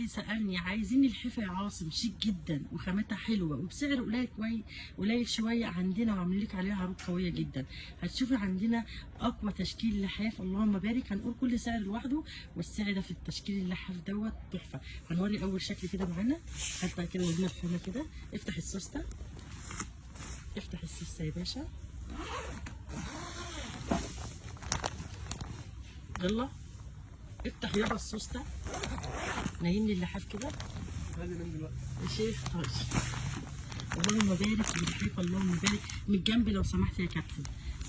اللي سالني عايزين الحفا يا عاصم شيك جدا وخامتها حلوه وبسعر قليل قليل شويه عندنا، وعاملين لك عليها عروض قويه جدا. هتشوفي عندنا اقوى تشكيل لحاف، اللهم بارك. هنقول كل سعر لوحده، والسعر ده في التشكيل اللحاف دوت تحفه. هنوري اول شكل كده معانا. هات بقى كده ودينا الخامه كده. افتح السوسته، افتح السوسته يا باشا. يلا افتح يابا السوسته. نايمني اللحاف كده يا شيخ. طيب اللهم بارك بالحيف، اللهم بارك. من الجنب لو سمحت يا كابتن،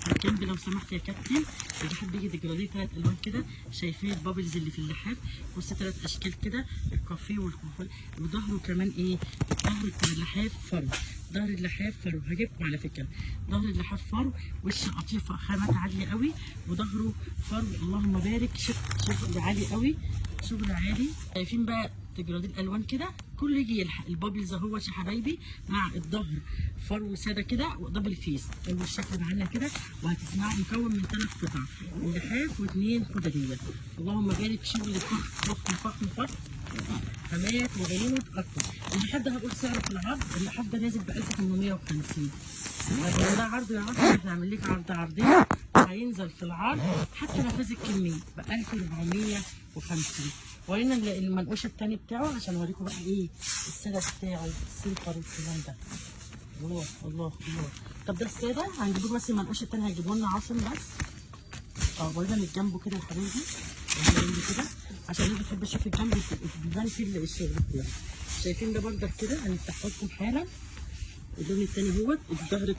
من الجنب لو سمحت يا كابتن. اللحاف بيجي ديجراديه 3 الوان كده. شايفين البابلز اللي في اللحاف؟ بص 3 اشكال كده، الكافيه والكوفي. وظهره كمان ايه؟ الظهر بتاع اللحاف فرو، ظهر اللحاف فرو. هجيبكم على فكره ظهر اللحاف فرو، وش قطيفه خامات عاليه قوي، وظهره فرو. اللهم بارك. شغل عالي قوي، شغل عالي. شايفين بقى تجراد الالوان كده، كله يجي يلحق. البابلز اهوت يا حبايبي، مع الظهر فرو ساده كده ودبل فيس. اول شكل معانا كده، وهتسمعوا مكون من 3 قطع، اللحاف و2 خداديه. اللهم بارك. شغل فخم فخم فخم فخم، خامات وعروض اكتر. اللحاف ده هقول سعره في العرض، اللحاف ده نازل ب 1850. ده عرض يا عرض، احنا هنعمل لك عرض عرضين. هينزل في العرض حتى نفاذ الكميه ب 1450. ورينا المنقوش التاني بتاعه عشان اوريكم بقى ايه الساده بتاعه، السيلفر والكلام ده. الله الله الله. طب ده الساده هنجيبه، بس المنقوش التاني هيجيبه لنا عاصم بس. ورينا من جنبه كده يا حبايبي، من جنبه كده عشان اللي بتحب تشوف الجنب بيبان فيه الشغل بتاعه. شايفين ده بردك كده، هنفتحه لكم حالا. اللون التاني اهوت، الظهر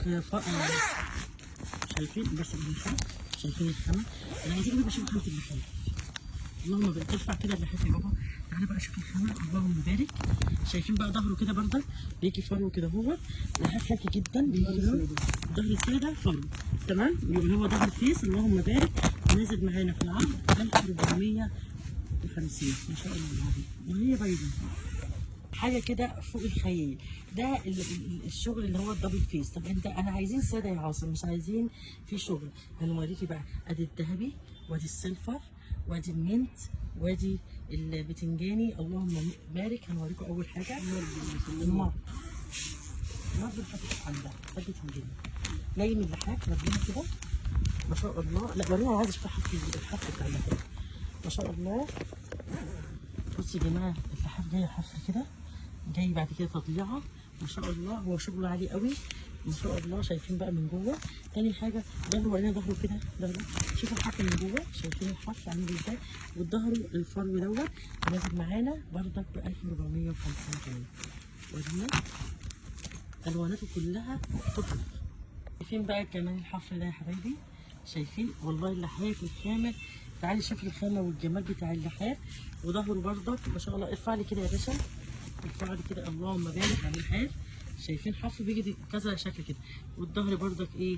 شايفين بس اللحاف، شايفين الخامه. انا عايزين بقى نشوف خامه اللحاف. اللهم بارك. ترفع كده اللحاف يا بابا، تعالى بقى شوف الخامه. اللهم بارك. شايفين بقى ظهره كده بردك بيجي فرو كده اهوت، لحاف لكي جدا. ظهر ساده فرو تمام. يبقى هو ظهر فيس. اللهم بارك. نازل معانا في العرض 1450. ما شاء الله العظيم، وهي بيضه حاجه كده فوق الخيال. ده الشغل اللي هو الدبل فيس. طب انا عايزين ساده يا عاصم، مش عايزين في شغل. هنوريكي بقى ادي الذهبي، وادي السيلفر، وادي المنت، وادي البتنجاني. اللهم بارك. هنوريكم اول حاجه المر بالفتح عندها البتنجاني. لاين اللحاف ربنا كده ما شاء الله. لا ورينا، انا عايزه اشوف الحف بتاع اللحاف ما شاء الله. بصوا يا جماعه اللحاف جاي حف كده، جاي بعد كده تطليعه ما شاء الله. هو شغله عالي قوي ما شاء الله. شايفين بقى من جوه. تاني حاجه ظهره، ورينا ظهره كده، ظهره شوفوا الحف من جوه. شايفين الحف عامل ازاي، والظهر الفرو دوت نازل معانا بردك ب 1450 جنيه. ورينا الواناته كلها تحفه. شايفين بقى كمان الحف ده يا حبايبي، شايفين والله اللحاف الخامه. تعالي شوفي الخامه والجمال بتاع اللحاف. وظهره بردك ما شاء الله. ارفع لي كده يا باشا، ارفع لي كده. اللهم بارك على اللحاف. شايفين حف بيجي كذا شكل كده. والظهر بردك ايه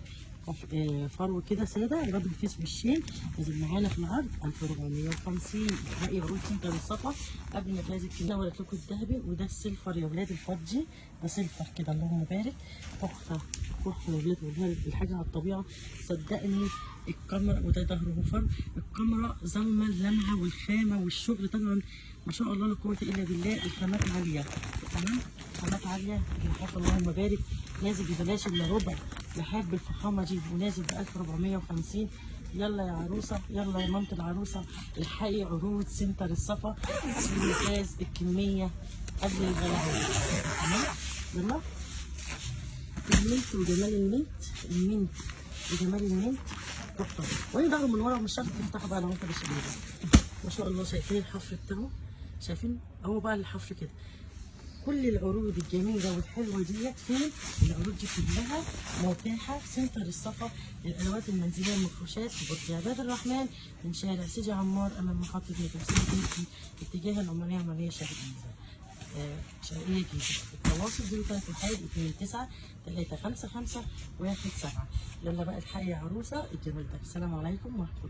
فرو كده ساده، دبل فيس وشين. نزل معانا في العرض 1450. الحقي بقول سنتر الصفا قبل ما تلاقي الكميه. وريت لكم الذهبي، وده السيلفر يا ولاد الفضي. ده سيلفر كده اللهم بارك، تحفه تحفه يا ولاد. والله الحاجه على الطبيعه صدقني. الكاميرا وده ظهره فرو، الكاميرا ظلمه اللمعه والخامه والشغل طبعا ما شاء الله لا قوه الا بالله. الخامات عاليه تمام، خامات عاليه. اللحاف اللهم بارك نازل ببلاش الا ربع لحاف بالفخامه دي، ونازل ب 1450. يلا يا عروسه، يلا يا مامة العروسه، الحقي عروض سنتر الصفا بممتاز الكميه قبل الغلاء تمام. يلا المنت وجمال المنت وجمال المنت تحفه. وهي ظهره من ورا مش شرط تفتحه بقى لو انت مش قادر ما شاء الله. شايفين الحفر بتاعه، شايفين هو بقى الحفر كده. كل العروض الجميله والحلوه ديت فين؟ العروض دي كلها متاحه في سنتر الصفا للادوات المنزليه والمفروشات في برج عباد الرحمن، من شارع سيدي عمار امام محطه مترو سيدي اتجاه العمريه عمريه شرقيه جيزه. التواصل 031 29 355 17. يلا بقى الحقي يا عروسه الجمال ده. السلام عليكم ورحمه الله.